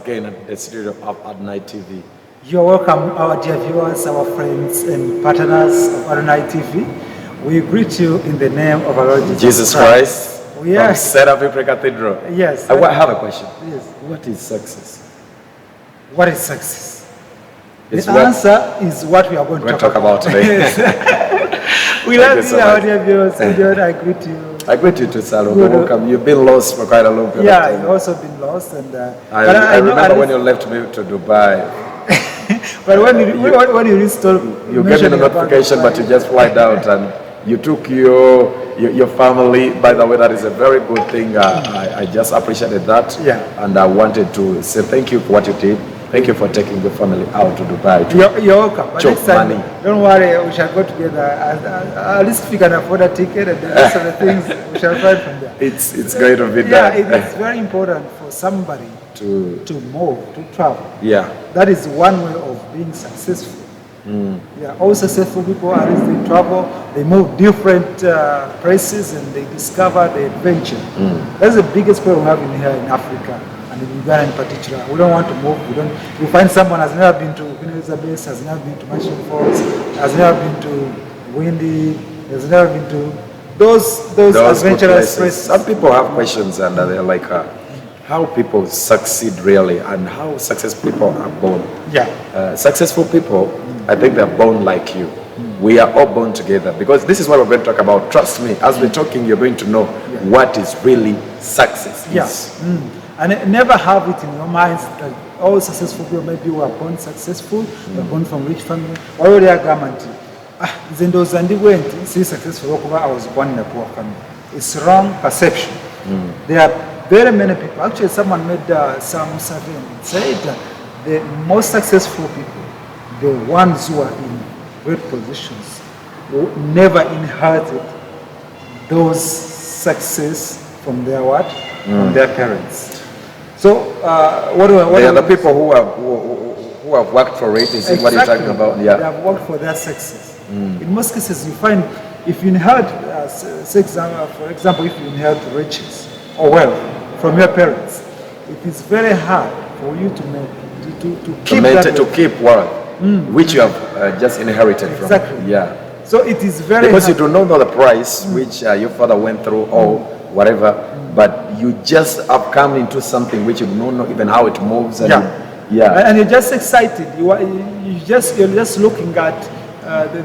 again at the studio of Adonai TV. You're welcome, our dear viewers, our friends and partners of Adonai TV. We greet you in the name of our Lord Jesus Christ. Yes. From Seeta Cathedral. Yes. I have a question. Yes. What is success? What is success? It's the answer is what we are going to talk about today. We love you, our dear viewers. I greet you. I greet you too, Salome. Welcome. You've been lost for quite a long time. Yeah, you've also been lost. And I remember when you left me to Dubai. But when you installed, you get a notification, but you just fly out and you took your family. By the way, that is a very good thing. I just appreciated that. Yeah. And I wanted to say thank you for what you did. Thank you for taking the family out to Dubai. You're welcome. But next time, money. Don't worry, we shall go together. At least if we can afford a ticket and the rest of the things, we shall find from there. It's going to be done. Yeah, it is very important for somebody to move, to travel. Yeah. That is one way of being successful. Yeah, all successful people, at least they travel, they move different places and they discover the adventure. That's the biggest problem we have in here in Africa. And in Uganda in particular, we don't want to move. You find someone has never been to Elizabeth, has never been to Mission Falls, has never been to Windy, has never been to those adventurous places. Some people have questions and they're like, how people succeed really and how successful people are born. Yeah. Successful people, I think they're born like you. We are all born together because this is what we're going to talk about. Trust me, as we're talking, you're going to know what is really success. Yes. And never have it in your minds that all successful people, maybe were born successful, were born from rich family, or they are government. Those and went see successful. I was born in a poor family. It's wrong perception. There are very many people. Actually, someone made some survey and said that the most successful people, the ones who are in great positions, who never inherited those success from their what? From their parents. So, what are the people who have worked for it? Is what you're talking about? Yeah, they have worked for their success. In most cases, you find if you inherit, for example, if you inherit riches or wealth from your parents, it is very hard for you to keep wealth, which you have just inherited from. Exactly. Yeah. So it is very because hard. You do not know the price which your father went through or whatever. But you just have come into something which you don't know even how it moves. And and you're just excited. You're just looking at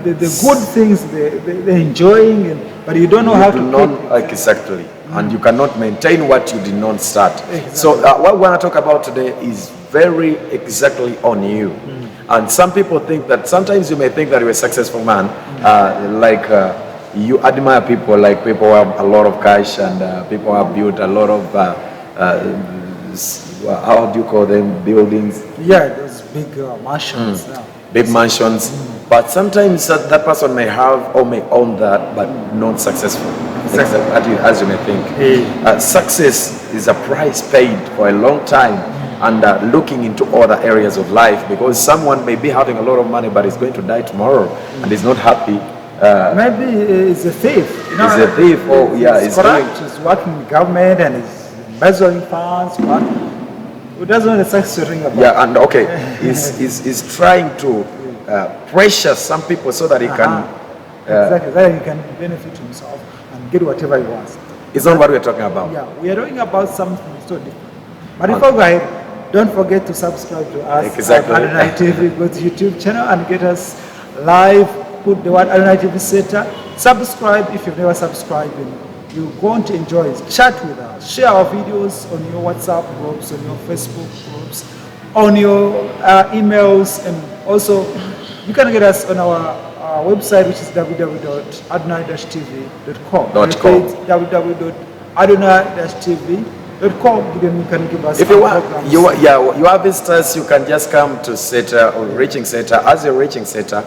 the good things they're enjoying, but you don't know how to. Exactly. And you cannot maintain what you did not start. Exactly. So what we want to talk about today is very exactly on you. And some people think that sometimes you may think that you're a successful man, you admire people like people who have a lot of cash and people who have built a lot of how do you call them, buildings? Yeah, those big mansions. Big mansions. But sometimes that person may have or may own that, but not successful. As you may think. Success is a price paid for a long time and looking into other areas of life, because someone may be having a lot of money but is going to die tomorrow and is not happy. Maybe he's a thief. He's a thief. Oh, yeah. He's corrupt. He's working in government and he's embezzling funds. Who doesn't know the success thing about? Yeah, and okay, he's trying to pressure some people so that he can exactly, that he can benefit himself and get whatever he wants. It's not what we're talking about. Yeah, we are talking about something so different. But before we go ahead, don't forget to subscribe to us at Adonai TV. Go to YouTube channel and get us live. Put the word Adonai TV Seeta. Subscribe if you've never subscribed. You're going to enjoy it. Chat with us. Share our videos on your WhatsApp groups, on your Facebook groups, on your emails, and also you can get us on our website, which is www.adonai-tv.com. www.adonai-tv.com. You can give us. If you have visitors, you can just come to Seeta or reaching Seeta. As you're reaching Seeta,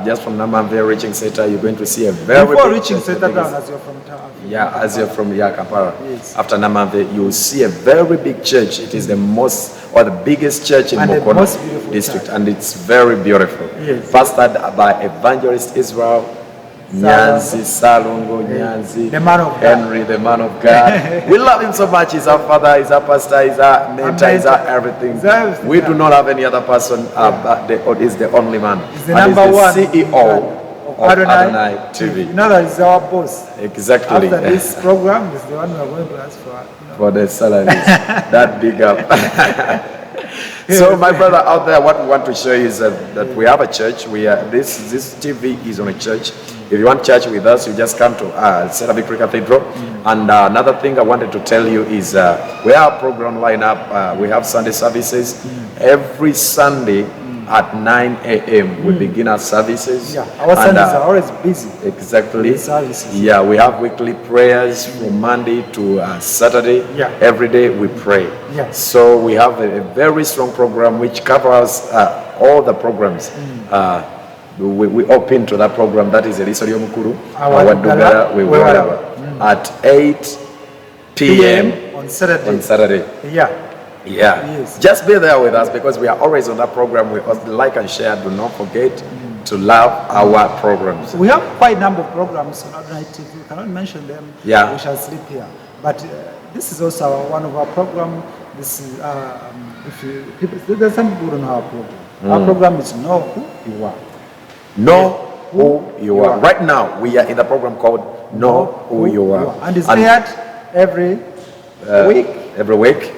just from Namamve reaching Seeta, you're going to see a very before reaching Seeta down, as you're from town. As you're from Kampala. Yes. After Namamve, you will see a very big church. It is the most or the biggest church in Mukono district, and it's very beautiful. Yes. Pastored by Evangelist Israel Nyanzi, Salongo, Nyanzi, the man of God. Henry, the man of God. We love him so much. He's our father, he's our pastor, he's our mentor, he's our everything. We do not have any other person, but he's the only man. He's the number one CEO of Adonai TV. You know that is our boss. Exactly. After this program, is the one we are going to ask for. For the salaries. That big up. So my brother out there, what we want to show you is that we have a church. This TV is on a church. If you want church with us, you just come to Seeta Victory Cathedral. And another thing I wanted to tell you is we have a program lineup. We have Sunday services every Sunday. At 9 a.m. we begin our services. Yeah, our Sundays are always busy. Exactly. Services. Yeah, we have weekly prayers from Monday to Saturday. Yeah. Every day we pray. Yeah. So we have a very strong program which covers all the programs. We open to that program. That is Elisorio Mukuru. At 8 p.m. on Saturday. On Saturday. Yeah. Yeah, yes. Just be there with us because we are always on that program. We like and share. Do not forget to love our programs. We have quite a number of programs on Adonai TV. We cannot mention them. Yeah. We shall sleep here. But this is also one of our programs. This is, there's some people who don't know our program. Our program is Know Who You Are. Know who you are. Right now, we are in the program called Know Who You Are. And it's aired every week. Every week.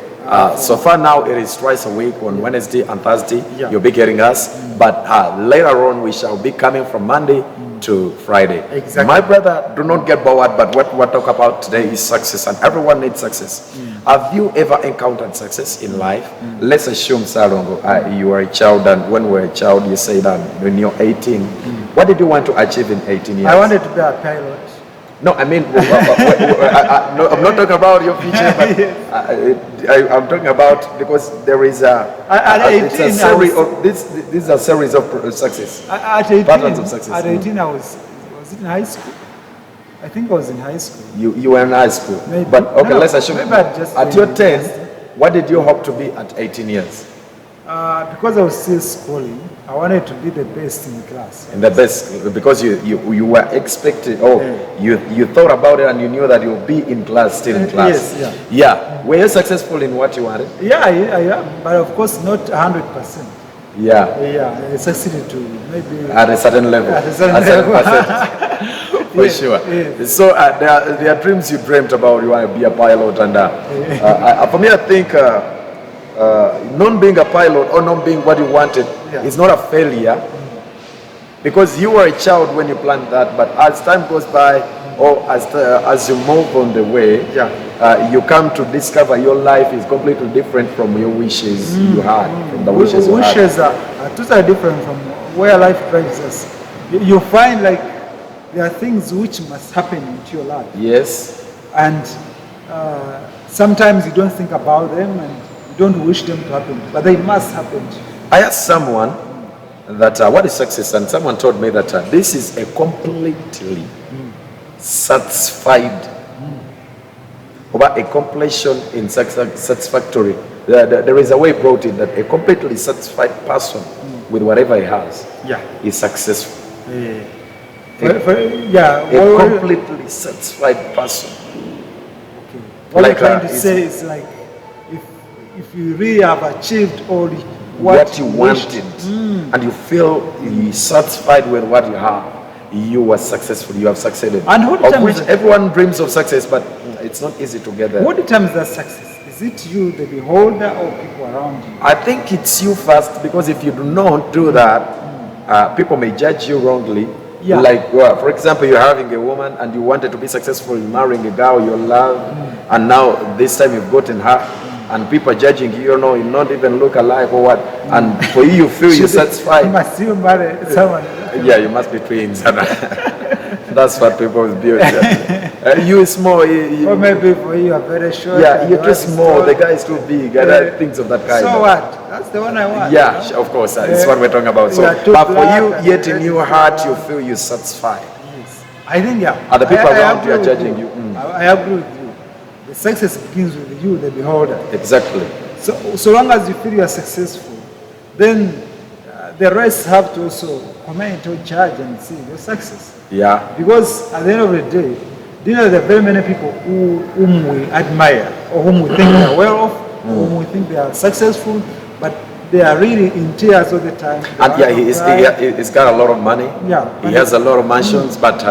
So far now it is twice a week on Wednesday and Thursday. Yeah. You'll be getting us. But later on we shall be coming from Monday to Friday. Exactly. My brother, do not get bored, but what we're talking about today is success, and everyone needs success. Have you ever encountered success in life? Let's assume, Salongo, you were a child, and when we were a child you say that when you're 18, what did you want to achieve in 18 years? I wanted to be a pilot. No, I mean, no, I'm not talking about your future, but I'm talking about because there is it's a series of this is a series of success. At 18, patterns of success. At 18, I was it in high school? I think I was in high school. You were in high school, maybe. But okay, no, let's assume at your 10, what did you hope to be at 18 years? Because I was still schooling, I wanted to be the best in the class. And the best, because you were expected, you thought about it and you knew that you'll be in class, still in class. Yes, yeah. Were you successful in what you wanted? Yeah, but of course not 100%. Yeah. Yeah, I succeeded to maybe at a certain level. At a certain level. For sure. Yes. So there are dreams you dreamt about. You want to be a pilot, and for me, I think not being a pilot or not being what you wanted is not a failure, because you were a child when you planned that. But as time goes by, or as you move on the way, you come to discover your life is completely different from your wishes you had, from the wishes you had. Wishes are totally different from where life drives us. You find like there are things which must happen into your life. Yes. And sometimes you don't think about them and you don't wish them to happen, but they must happen. I asked someone that what is success, and someone told me that this is a completely satisfied or a completion in satisfactory. There is a way brought in that a completely satisfied person with whatever he has is successful. A completely satisfied person. Okay. What I'm trying to say is like if you really have achieved all what you wanted and you feel satisfied with what you have, you are successful, you have succeeded. And what of which everyone dreams of success, but it's not easy to get there. What determines that success? Is it you, the beholder, or people around you? I think it's you first, because if you do not do that, people may judge you wrongly. Like, for example, you're having a woman and you wanted to be successful in marrying a girl you love, and now this time you've gotten her, and people are judging you, you not even look alike or what, and for you feel you're satisfied. Must you marry someone? Yeah, you must be twins. That's what people will build. You is small. Or maybe for you are very short. Yeah, you're too small. The guy is too big. Things of that kind. So what? That's the one I want. Yeah, of course. It's what we're talking about. So, but for you, yet in your heart, you feel you're satisfied. Yes. I think, and the people around you are judging you. I agree with you. The success begins with you, the beholder. Exactly. So long as you feel you are successful, then the rest have to also comment or judge and see your success. Yeah. Because at the end of the day, there are very many people whom we admire or whom we think they are well off, or whom we think they are successful, but they are really in tears all the time. And yeah, he's got a lot of money. Yeah. He has a lot of mansions, but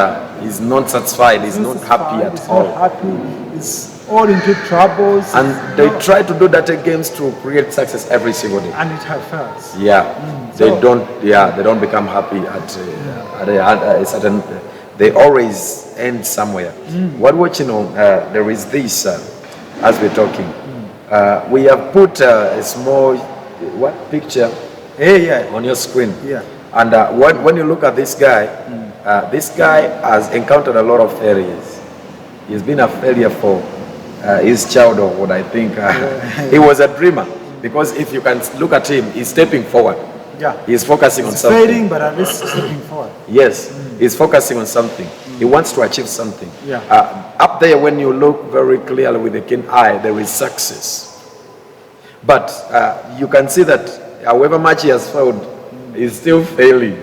he's not satisfied. He's not happy at all. He's not happy. He's all into troubles. And they try to do that games to create success every single day. And it has failed. Yeah. They don't become happy at a certain. They always end somewhere. What you know, there is this as we're talking. We have put a small picture on your screen. Yeah. And when you look at this guy has encountered a lot of failures. He's been a failure for his childhood, I think. He was a dreamer, because if you can look at him, he's stepping forward. Yeah. He's focusing on something. Failing, but at least stepping forward. Yes, he's focusing on something. He wants to achieve something. Yeah. Up there, when you look very clearly with a keen eye, there is success. But you can see that however much he has failed, he's still failing.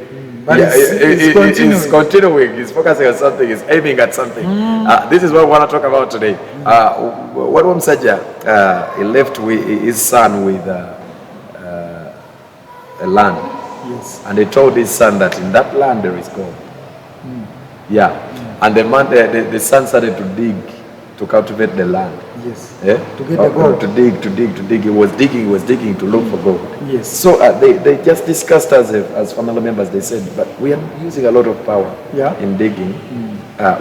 But he's continuing. He's focusing on something. He's aiming at something. This is what we want to talk about today. What Saja, he left his son with a land. Yes. And he told his son that in that land there is gold. Yeah. And the man, the son started to dig, to cultivate the land. Yes. Yeah? To get the gold. To dig. He was digging to look for gold. Yes. So they just discussed as family members. They said, but we are using a lot of power in digging.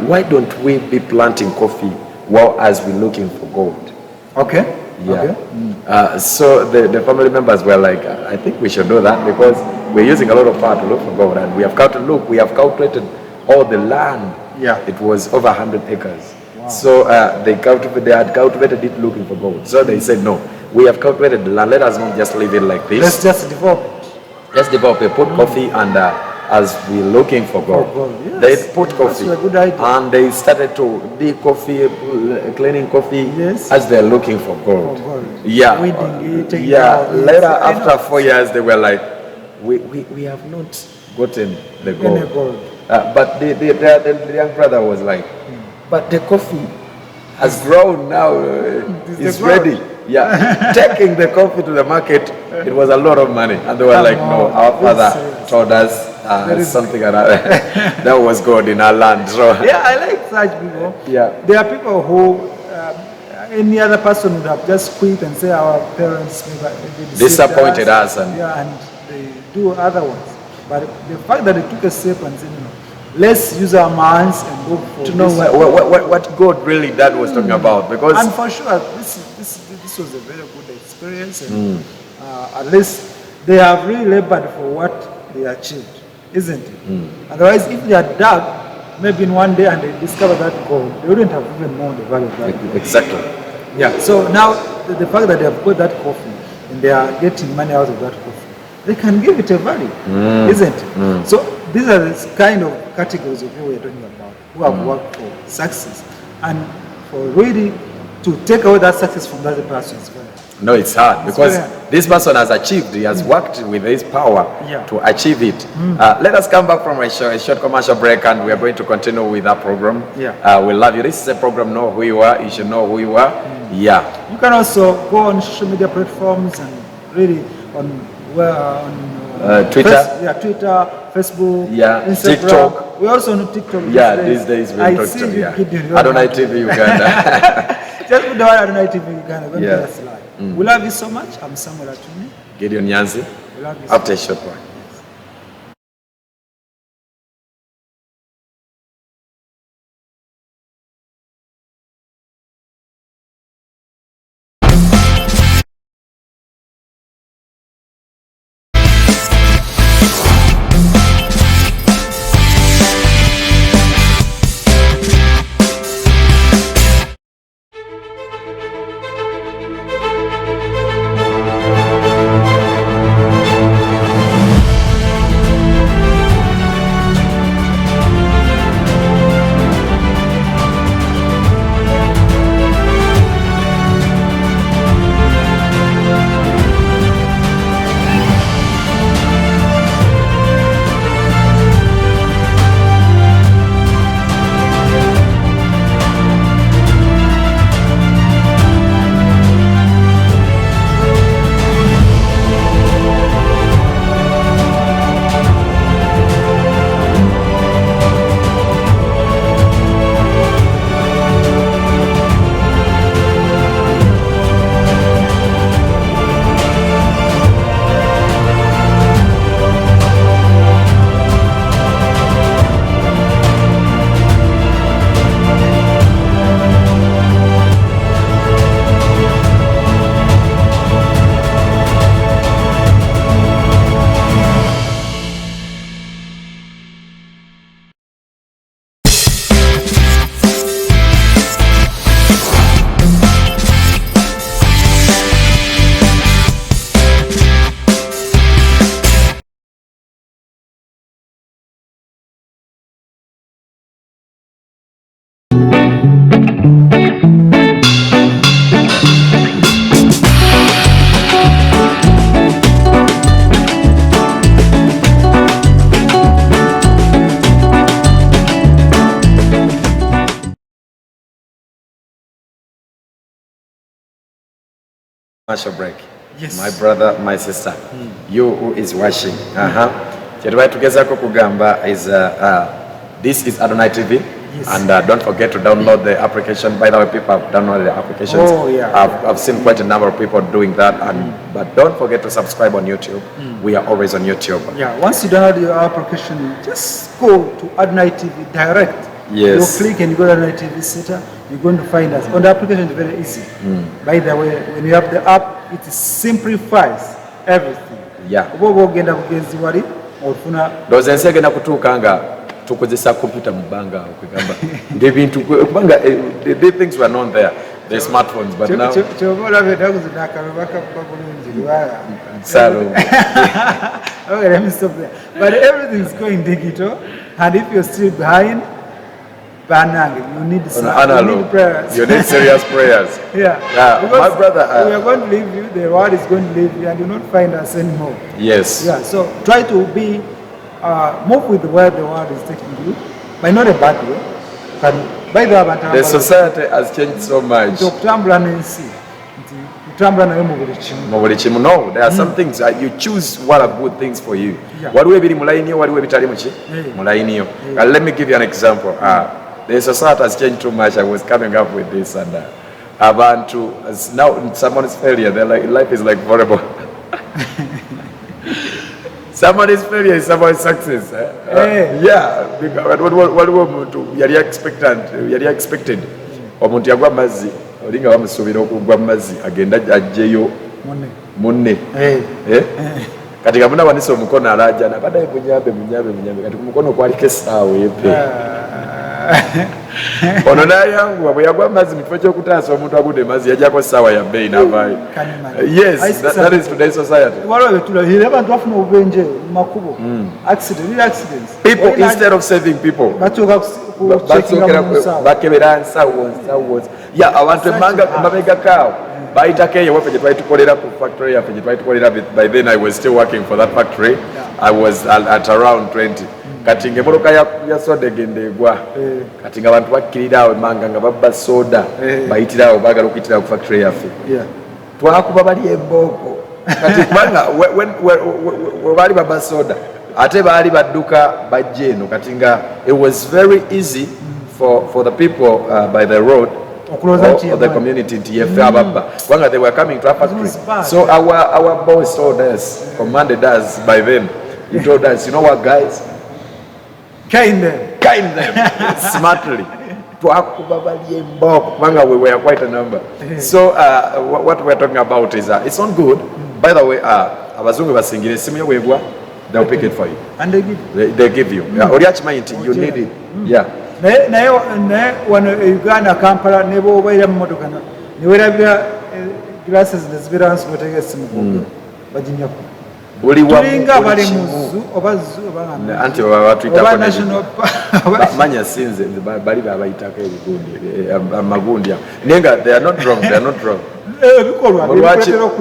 Why don't we be planting coffee while as we're looking for gold? Okay. Yeah. Okay. So the family members were like, I think we should do that, because we're using a lot of power to look for gold, and we have calculated all the land. Yeah. It was over 100 acres. Wow. So they had cultivated it looking for gold. So they said, no, we have cultivated the land. Let us not just leave it like this. Let's just develop it. Let's develop it. Put coffee, and as we're looking for gold, Yes. they put coffee. That's a good idea. And they started to dig coffee, cleaning coffee, Yes. as they're looking for gold. Yeah. Weeding it, taking Yeah. out it. Later, after 4 years, they were like, we have not gotten the gold. But the young brother was like, but the coffee has grown now. It's ready. Yeah. Taking the coffee to the market, it was a lot of money. And they were like, no, our father told us something like that. That was God in our land. So Yeah, I like such people. Yeah. There are people who any other person would have just quit and say our parents maybe disappointed us, and and they do other ones. But the fact that they took a step and said, no, let's use our minds and look for to know what God really that was talking about. Because and for sure, this was a very good experience, and at least they have really labored for what they achieved, isn't it? Otherwise, if they had dug, maybe in one day and they discovered that gold, they wouldn't have even known the value of that gold. Exactly. Yeah. So now the fact that they have got that coffee and they are getting money out of that coffee, they can give it a value, isn't it? So these are the kind of categories of people we're talking about, who have worked for success, and for really to take away that success from that person is very hard. No, it's hard, because this person has achieved, he has worked with his power to achieve it. Let us come back from a short commercial break, and we are going to continue with our program. We love you. This is a program, know who you are, you should know who you are. Yeah. You can also go on social media platforms and really on Twitter. Twitter, Facebook, Instagram. TikTok. We also on TikTok. These days we're on TikTok. Adonai TV Uganda. Just put the word Adonai TV Uganda. Don't tell us lie. We love you so much. I'm Samuel Atuni. Gideon Nyanzi. We love you. After a short break. Commercial break. Yes. My brother, my sister, you who is watching. Kyetubadde tugezaako kugamba is this is Adonai TV. Yes. And don't forget to download the application. By the way, people have downloaded the applications. Oh, yeah. I've seen quite a number of people doing that. But don't forget to subscribe on YouTube. We are always on YouTube. Yeah, once you download your application, just go to Adonai TV direct. Yes. You click and you go to Adonai TV Seeta, you're going to find us. On the application, it's very easy. By the way, when you have the app, it simplifies everything. Yeah. Those ensegenda kutuuka nga tukozesa computer mu bbanga okugamba ng'ebintu kubanga the things were known there, the smartphones, but now okay, let me stop there. But everything is going digital, and if you're still behind, you need prayers. You need serious prayers. Yeah. My brother, we are going to leave you. The world is going to leave you, and you will not find us anymore. Yes. Yeah. So try to be move with where the world is taking you, but not a bad way. By the society has changed so much. No, there are some things that you choose what are good things for you. Let me give you an example. The society has changed too much. I was coming up with this, and now someone's failure, life is like horrible. Somebody's failure is somebody's success. Yeah, because what yali expected. Omuntu yagwa mazzi, olinga bamusuubira okugwa mazzi agenda ajjeyo munne. Kati kabuna wanisa omukono alaja nabadaye munyambe kati ku mukono kwaliko essaawa epe. Ono nayanguwa bwe yagwa mazzi mu kifo ky'okutaasa omuntu agudde mazzi yajjako essaawa ya bbeeyi n'avaayo. Yes, that is today's society. People, instead of saving people, bakebera nsawo. Yeah, abantu emabega kaawo bayitako eyo waffe gye twali tukolera ku factory yaffe gye twali tukolera. By then I was still working for that factory. I was at around 20. Kati ng'emmotoka ya soda egenda egwa, kati nga abantu bakkirira awo emanga nga babba soda bayitira awo baagala okuyitira ku factory yaffe. Twakuba bali embooko kati kubanga we baali babba soda ate baali badduka bajja eno kati nga it was very easy for the people by the road or the community nti yeffe ababba kubanga they were coming to our factory. So our boss told us, commanded us by then, he told us, you know what guys, kind them smartly. Twakuba bali embooko kubanga we were quite a number. So what we're talking about is it's not good. By the way, abazungu basingire esimu yo bwegwa, they'll pick it for you and they give you. Oli akimanyi nti you need it. Yeah. naye wano Uganda Kampala ne bw'obeera mu motoka ne weerabira glasses nezibeera wansi bw'oteeka essimu baginyako. Tulinga bali mu zoo oba anti batuyitako manya sinze bali babayitako ebigundi amagundi naye nga they are not wrong. Ebikolwa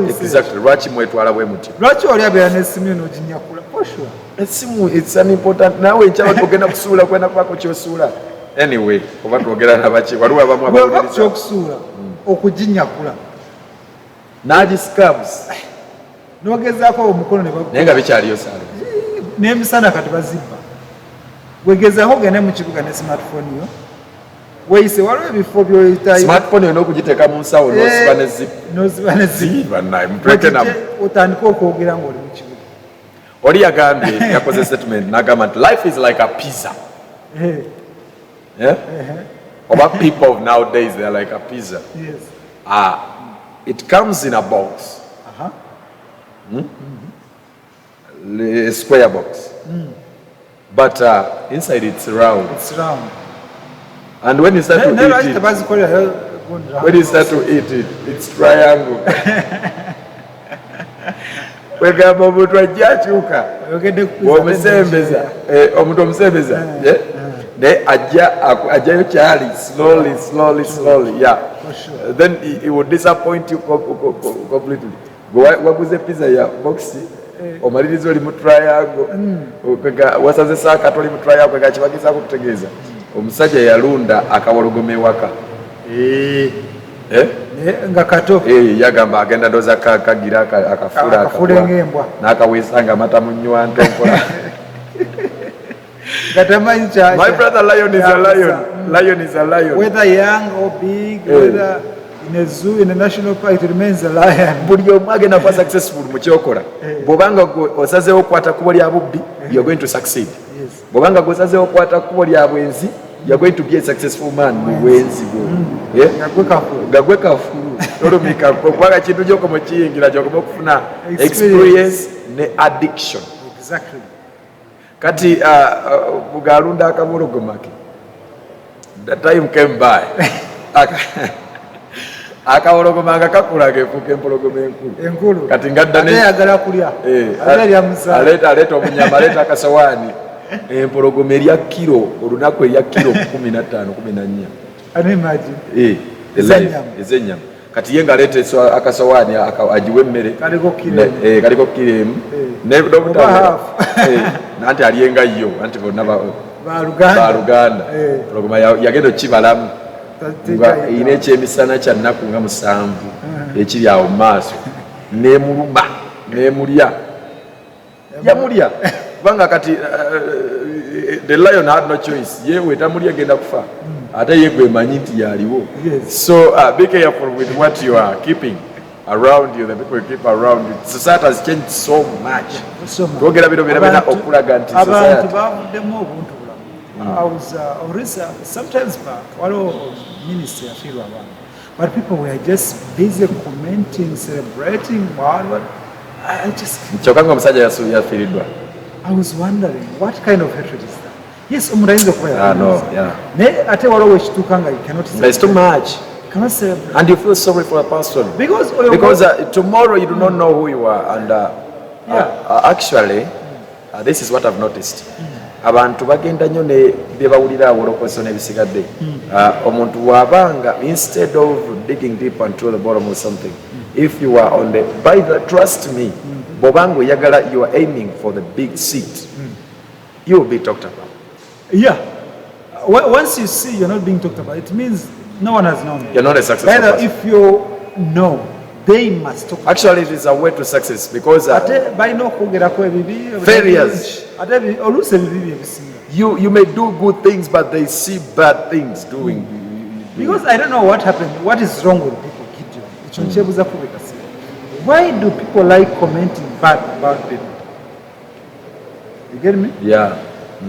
exactly lwaki mwetwala bwe muti, lwaki oli abeera n'essimu eno oginyakula poswa esimu it's an important. Nawe nkyaba tugenda kusuula kwenda kubako kyosuula anyway oba twogera nabaki waliwo abamu abakyokusuula okuginyakula n'agiscabs nogezaako omukono naye nga bikyaliyo saalo n'emisana kati bazibba. Wegezaako ogende mu kibuga ne smartphone yo weyise waliwo ebifo byoyitayo smartphone yona okugiteeka mu nsawo n'osiba ne zip bannaye mutweke namu otandika okwogera ng'oli mu kibuga. Oli yagambye yakoze statement n'agamba nti life is like a pizza. Oba people of nowadays they are like a pizza. Yes. It comes in a box. A square box. But inside it's round. It's round. And when you start to eat it, it's triangle. Wegamba omuntu ajja akyuka omusembeza omuntu omusembeza naye ajjayo kyali slowly. Yeah. Then he would disappoint you completely. Waguze pizza ya boxi omaliriza oli mu triangle wasazesa akato oli mu triangle kakibagezaako okutegeeza omusajja yalunda akawologoma ewaka nga kato yagamba agenda ndoza kagira akafura ngembwa n'akawesa nga mata mu nnywanto mpola. My brother lion is a lion. Lion is a lion. Whether young or big, whether in a zoo, in a national park, it remains a lion. Buli omu agenda kuba successful mu kyokola. Bw'obanga osazeewo okukwata kkubo lya bubbi, you're going to succeed. Bw'obanga osazeewo okukwata kkubo lya bwenzi, you're going to be a successful man mu bwenzi bwo. Gagwe kafulu. Tolumika kubanga kintu gy'okoma kiyingira gy'okoma okufuna experience ne addiction. Exactly. Kati bugalunda akabologoma ke. The time came by. Akabologoma nga kakula kefuuka empologoma enkulu. Kati ngadda ne ayagala kulya. Aleeta omunyama, aleeta akasawaani. Empologoma erya kilo olunaku erya kilo 15 14. Can you imagine? Ez'ennyama. Kati ye ng'aleeta akasawaani agiwa emmere. Kaliko kilo emu. Nanti aliyenga yo anti bonna Luganda. Empologoma yagenda okibalamu. Ine ekyemisana kya nnaku nga 7 ekiri awo mu maaso. N'emuluma, n'emulya. Yamulya. Kubanga kati the lion had no choice. Ye wetamulya genda kufa. Ate ye gwe manyi nti yaliwo. So be careful with what you are keeping around you, the people you keep around you. Society has changed so much. Twogera bino birabina okulaga nti society. I was already sometimes back, ministry I feel about, but people were just busy commenting, celebrating. I just. I was wondering what kind of hatred is that? Yes, There's too much. And you feel sorry for a person because tomorrow you do not know who you are. And actually, this is what I've noticed. Abantu bagenda nnyo ne bye bawulira awolokoso n'ebisigadde. Omuntu wabanga, instead of digging deep into the bottom of something, if you are on the, by the, trust me, bobanga oyagala, you are aiming for the big seat, you will be talked about. Yeah. Once you see you're not being talked about, it means no one has known you. You're not a successful person. If you know, they must talk. Actually, it is a way to success because failures. You may do good things, but they see bad things doing. Because I don't know what happened. What is wrong with people, Gideon? Why do people like commenting bad about people? You get me? Yeah.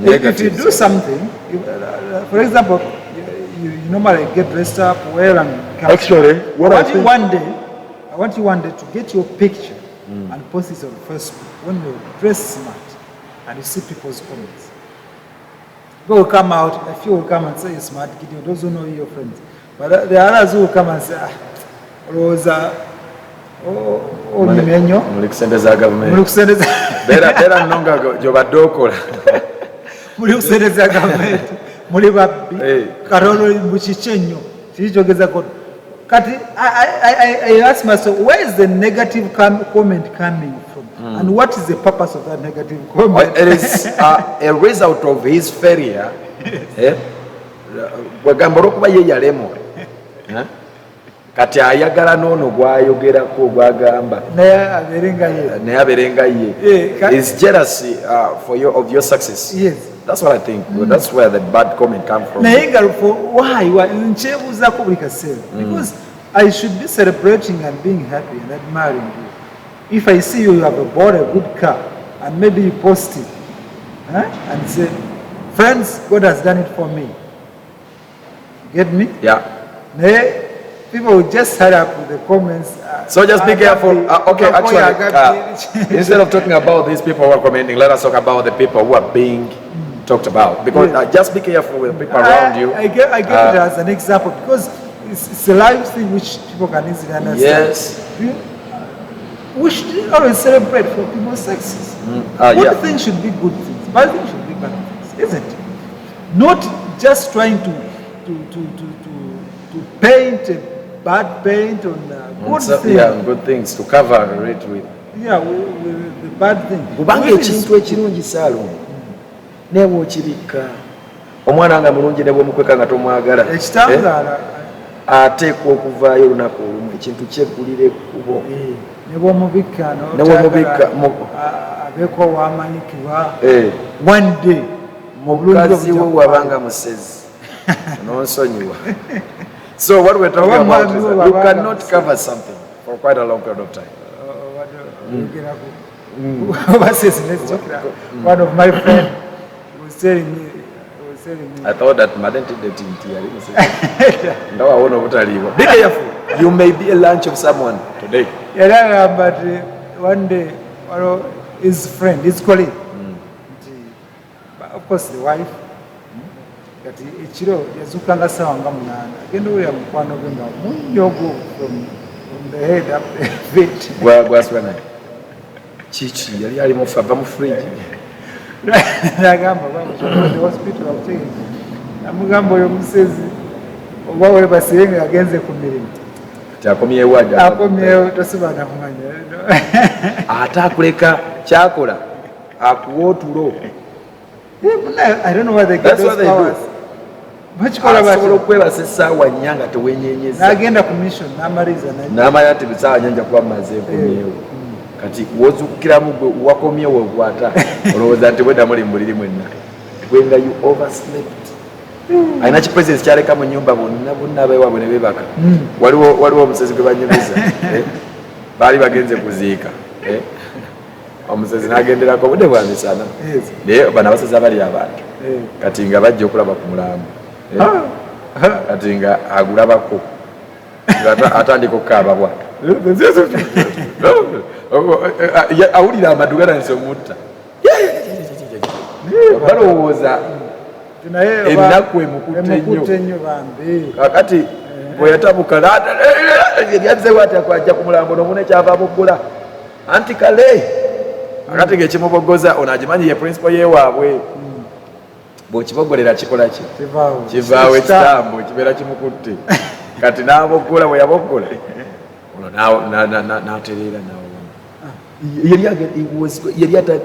If you do something, for example, you normally get dressed up well and actually, I want you one day to get your picture and post it on Facebook when you're dressed smart and you see people's comments. People will come out, a few will come and say you're smart, Gideon, those who know your friends. But the others who will come and say, Rosa, Nimenyo, Mulikusendeza government. Bera nonga jobadokola. Mulikusendeza government. Mulibabbi. Karolo muchichenyo. Chichogeza kodo. Kati, I ask myself, where is the negative comment coming from? And what is the purpose of that negative comment? It is a result of his failure. Wagambaro kuba ye yalemo. Kati ayagala nono gwayogerako gwagamba. Naye aberenga ye. Is jealousy of your success. Yes. That's what I think. That's where the bad comment comes from. Why? Because I should be celebrating and being happy and admiring you. If I see you have bought a good car and maybe you post it and say, friends, God has done it for me. Get me? Yeah. People will just hurry up with the comments. So just be careful. Okay, actually, instead of talking about these people who are commenting, let us talk about the people who are being talked about. Because just be careful with the people around you. I get it as an example because it's a life thing which people can easily understand. Yes. We should always celebrate for people's success. Good things should be good things. Bad things should be bad things, isn't it? Not just trying to paint a bad paint on good things. Yeah, good things to cover it with. Yeah, with the bad thing. Kubanga ekintu ekirungi Salome neewe okibikka omwana nga mulungi ne bw'omukweka nga tomwagala ekitangaala ateekwa okuvaayo olunaku olumu ekintu kyeggulira ekkubo ne bw'omubikka abeeko wamanyikibwa one day mukazi we wabanga musezi nonsonyiwa. So what we're talking about is that you cannot cover something for quite a long period of time. One of my friends was telling me, I thought that Madam did the thing here. Now I want to tell you. Be careful. You may be a lunch of someone today. Yeah, but one day, his friend, his colleague, of course the wife, that Ichiro, Yazukanga Sanga Munana, again, we are Mukono from the head up the feet. Well, what's when I? Chichi, yali mu fava mu fridge. Nagamba the hospital of things. Namugambo yo musezi oba we basenga agenze ku mirimu. Kyakomye waja. Akomye tosibana kumanya. Ate akuleka kyakola akuwa otulo. I don't know why they get those powers. Bachikola basobola okwebasa essaawa nnya nga tewenyenyeza. Nagenda ku mission n'amaliza n'amala ati essaawa nnya nja kuba mmaze nkomyewo. Kati wozukiramu gwe wakomye webwata olowooza nti bwedda muli mbuliri mwenna gwenga you overslept. Alina kipresence kyaleka mu nyumba bonna abeewaabwe ne beebaka. Waliwo omusezi gwe banyumiza baali bagenze kuziika omusezi n'agenderako obudde bwa misana naye bano abasezi abali abantu kati nga bajja okulaba ku mulambo kati nga agulabako atandika okukaaba bwata awulira amaddu gananise omutta balowooza ennaku emukutte nnyo kakati bwe yatabuka lyazzewo ati ajja ku mulambo nomuna ekyavaamu oggula anti kale akati ng'ekimubogoza ono agimanyi ye principal yeewaabwe bw'okibogolera kikola ki kivaawo ekitambo kibeera kimukutte kati n'aboggola bwe yaboggola ono n'atereera yali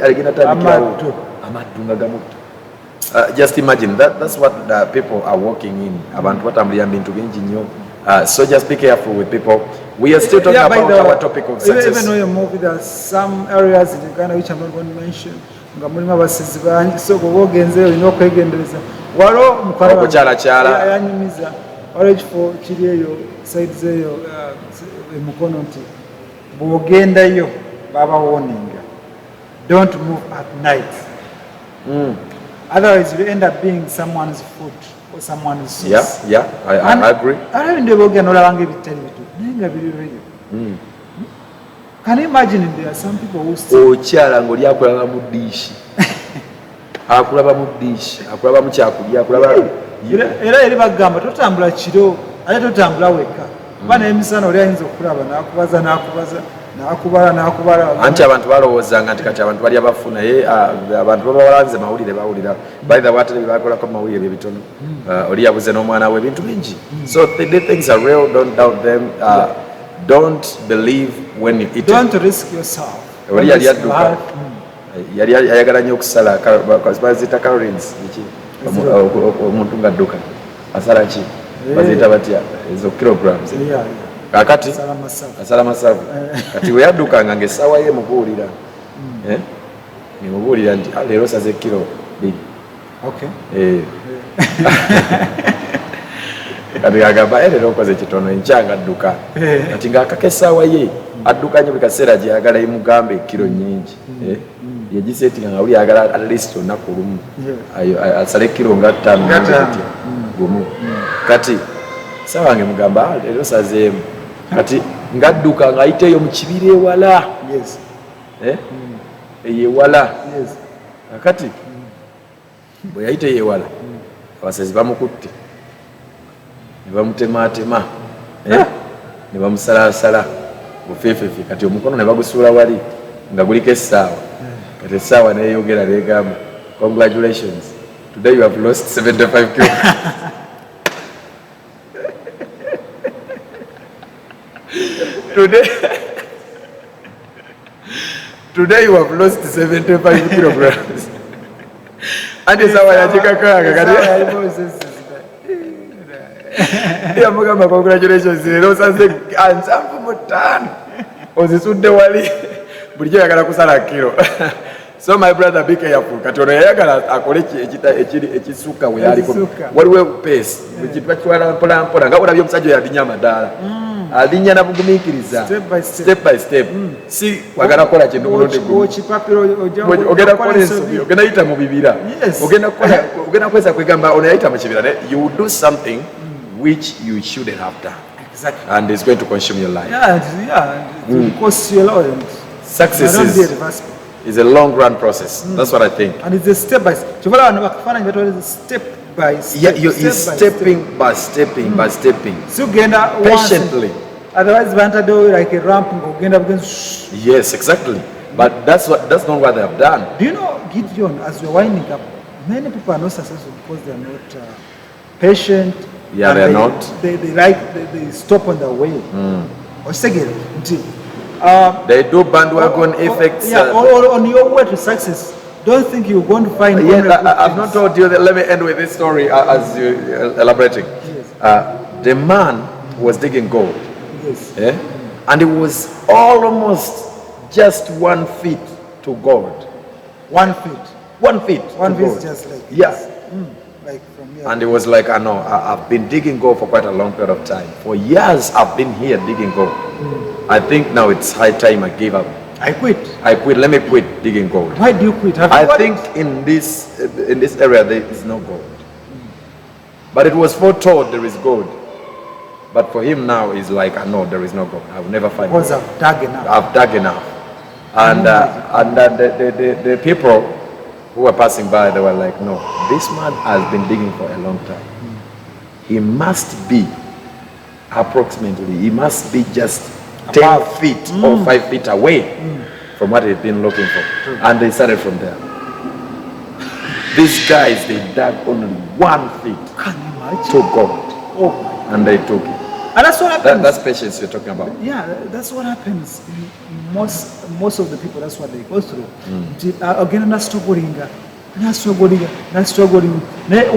agenda atandikirawo amaddu nga gamutta. Just imagine that's what the people are walking in. Abantu batambulira bintu bingi nnyo. So just be careful with people. We are still talking about our topic of success. Even though you move, there are some areas in Uganda which I'm not going to mention. Nga mulimu abasizi bangi so bw'oba ogenzeeyo olina okwegendereza waliwo mukwala yanyumiza waliwo ekifo kiri eyo sides eyo Mukono nti bw'ogendayo baba warninga don't move at night. Otherwise you end up being someone's foot or someone's source. Yeah, I agree. Ara ndio bogenda olabanga ebitali bitu nenga biriyo. Can you imagine there are some people who say okyala ng'oli akulaba mu dishi akulaba mu dishi akulaba mu kyakulya akulaba era eri bagamba totambula kiro ate totambula weka bana emisana oli ayinza okulaba n'akubala anti abantu balowoozanga nti kati abantu bali abafu naye abantu baba balanze mawulire bawulira baitha watele bakolako mawulire bitono oli yabuze n'omwana we ebintu bingi so the things are real, don't doubt them. Don't believe when you eat. Don't risk yourself. Yali adduka yali ayagala nnyo okusala bazita calories omuntu ng'adduka asala ki bazita batya ezo kilograms kakati asala masavu kati we yaddukanga ng'essaawa ye mubuulira nemubuulira nti leero osaze kilo 2 kati agamba leero okoze kitono enkyanga adduka kati ng'akaka essaawa ye adduka nnyo buli kaseera gyeyagala yemugambe kilo nnyingi yegiseetinga nga buli ayagala at least olunaku lumu asale kilo nga 5 gumu kati essaawa wange mugamba leero osazeemu kati ng'adduka ng'ayiteeyo mu kibira ewala eyewala kati bwe yayiteeyo ewala abasezi bamukutte ne bamutematema ne bamusalaasala bufeefeefe kati omukono ne bagusuula wali nga guliko essaawa kati essaawa neyeyogera negamba congratulations today you have lost 75 kilo today you have lost 75 kilograms andi essaawa yakikakanga kati Yeah, mugamba congratulations. Osaze ansanvu mu ttaano. Ozisudde wali. Bulijjo yagala kusala kiro. So my brother, be careful. Kati ono yayagala akole ekisuka we yaliko. Waliwo pace. Ekitwa kiwala mpola nga olabye omusajja oyo alinya amadaala. Alinya na bugumiikiriza. Step by step. Si wagala kukola kintu mulonde gumu. Ogenda kukola ensobi. Ogenda yita mu bibira. Ogenda kwesa kwegamba ono yayita mu kibira. You will do something which you shouldn't have done. Exactly. And it's going to consume your life. Yeah. It will cost you a lot. Success is a long run process. That's what I think. And it's a step by step. Step by step. Yeah, you're stepping by stepping by stepping. So patiently. Otherwise, you do like a ramp. Yes, exactly. But that's not what they have done. Do you know, Gideon, as you're winding up, many people are not successful because they are not patient. Yeah, they are not. They stop on their way. Or second, they do bandwagon effects. Yeah, or on your way to success. Don't think you're going to find. I've not told you that. Let me end with this story as you're elaborating. Yes. The man was digging gold. Yes. Yeah? And it was almost just 1 feet to gold. 1 feet. 1 feet. 1 feet is just like. Yeah. Like from here. And it was like, I know, I've been digging gold for quite a long period of time. For years, I've been here digging gold. I think now it's high time I gave up. I quit. Let me quit digging gold. Why do you quit? I think in this area there is no gold. But it was foretold there is gold. But for him now, he's like, I know there is no gold. I will never find gold. Because I've dug enough. I've dug enough. And the people who were passing by, they were like, no, this man has been digging for a long time. He must be approximately, he must be just 10 feet or 5 feet away from what he'd been looking for. And they started from there. These guys, they dug only 1 feet to gold. Oh. And they took it. And that's what happens. That's patience you're talking about. Yeah, that's what happens. Most of the people, that's what they go through. Again, not struggling.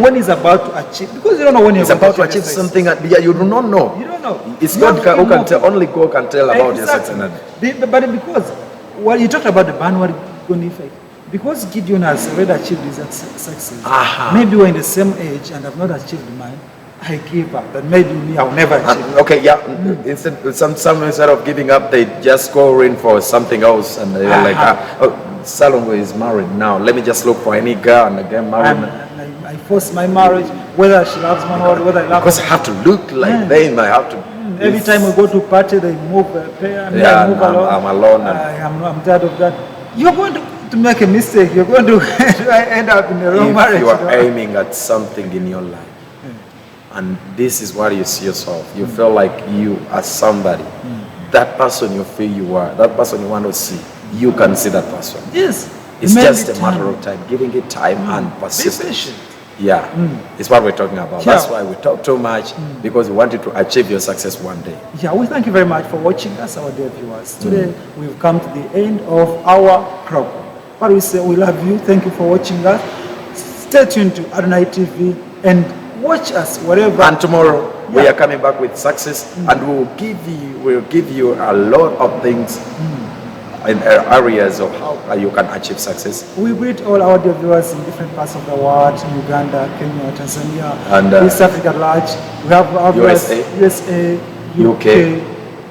When he's about to achieve, because you don't know when he's about to achieve something. Yeah, you do not know. You don't know. It's God who can tell. Only God can tell about your success. But because you talked about the bandwagon effect, because Gideon has already achieved his success. Maybe we're in the same age and have not achieved mine. I give up. That maybe me, I'll never achieve it. Okay, yeah. Instead of giving up, they just go in for something else, and they're like, Salongo is married now. Let me just look for any girl and get married. I force my marriage, whether she loves me or whether I love her. Because I have to look like them. I have to. Every time we go to party, they move a pair. I move alone. I'm alone. I'm tired of that. You're going to make a mistake. You're going to end up in the wrong marriage. You are aiming at something in your life, and this is what you see yourself. You feel like you are somebody. That person you feel you are, that person you want to see, you can see that person. Yes. It's just a matter of time, giving it time and persistence. Yeah, it's what we're talking about. Yeah. That's why we talk too much, because we want you to achieve your success one day. Yeah, we thank you very much for watching us, our dear viewers. Today, we've come to the end of our program. But we say we love you. Thank you for watching us. Stay tuned to Adonai TV and watch us wherever. And tomorrow, we are coming back with success, and we'll give you a lot of things in areas of how you can achieve success. We greet all our dear viewers in different parts of the world, Uganda, Kenya, Tanzania, and East Africa at large. We have our USA, UK,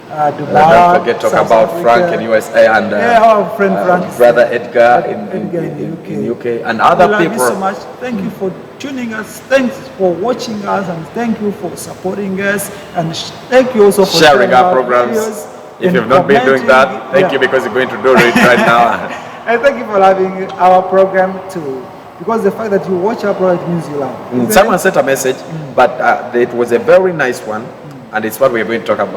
Dubai. Don't forget to talk about Frank in USA and our friend Frank, brother Edgar in UK, and other people. Thank you so much. Thank you for tuning us. Thanks for watching us, and thank you for supporting us, and thank you also for sharing our programs. Videos. If you've not been doing that, thank you, because you're going to do it right now. And thank you for loving our program too. Because the fact that you watch our program means you love. Someone sent a message, but it was a very nice one, and it's what we're going to talk about.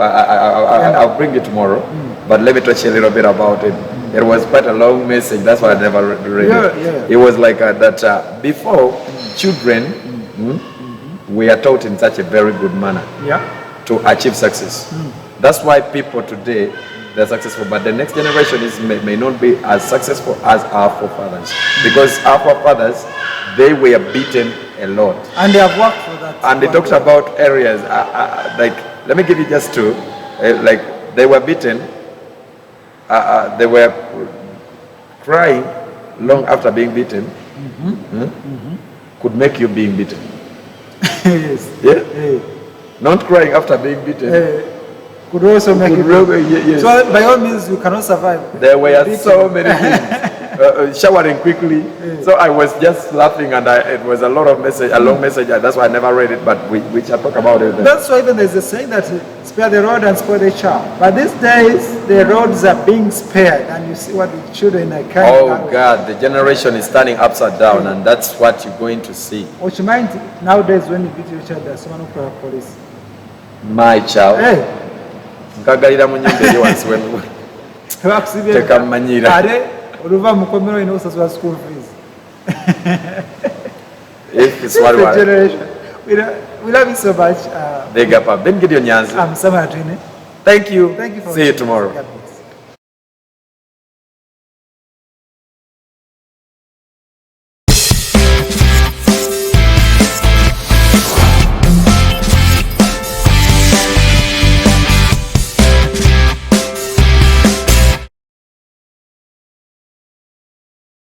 I'll bring it tomorrow, but let me touch a little bit about it. It was quite a long message, that's why I never read it. It was like that before, children we are taught in such a very good manner to achieve success. That's why people today, they're successful, but the next generation may not be as successful as our forefathers. Because our forefathers, they were beaten a lot. And they have worked for that. And they talked about areas, like, let me give you just two. Like, they were beaten, they were crying long after being beaten. Could make you being beaten. Yes. Yeah? Not crying after being beaten. Could also make you yes. So by all means, you cannot survive. There were so many things. Showering quickly. So I was just laughing, and it was a lot of message, a long message. That's why I never read it, but we shall talk about it then. That's why even there's a saying that spare the rod and spoil the child. But these days, the roads are being spared, and you see what the children are carrying. Oh God, the generation is turning upside down, and that's what you're going to see. What you mind nowadays when you beat your child, there's someone who calls police. My child. Hey. Nkagalira mu nyumba eri wansi wenu. Tekamanyira. Oluva Mukono ino osasula school fees. If it's what we generation. We love you so much. Big up. Ben Gideon Nyanzi. I'm Samuel Adonai. Thank you. Thank you for See you tomorrow.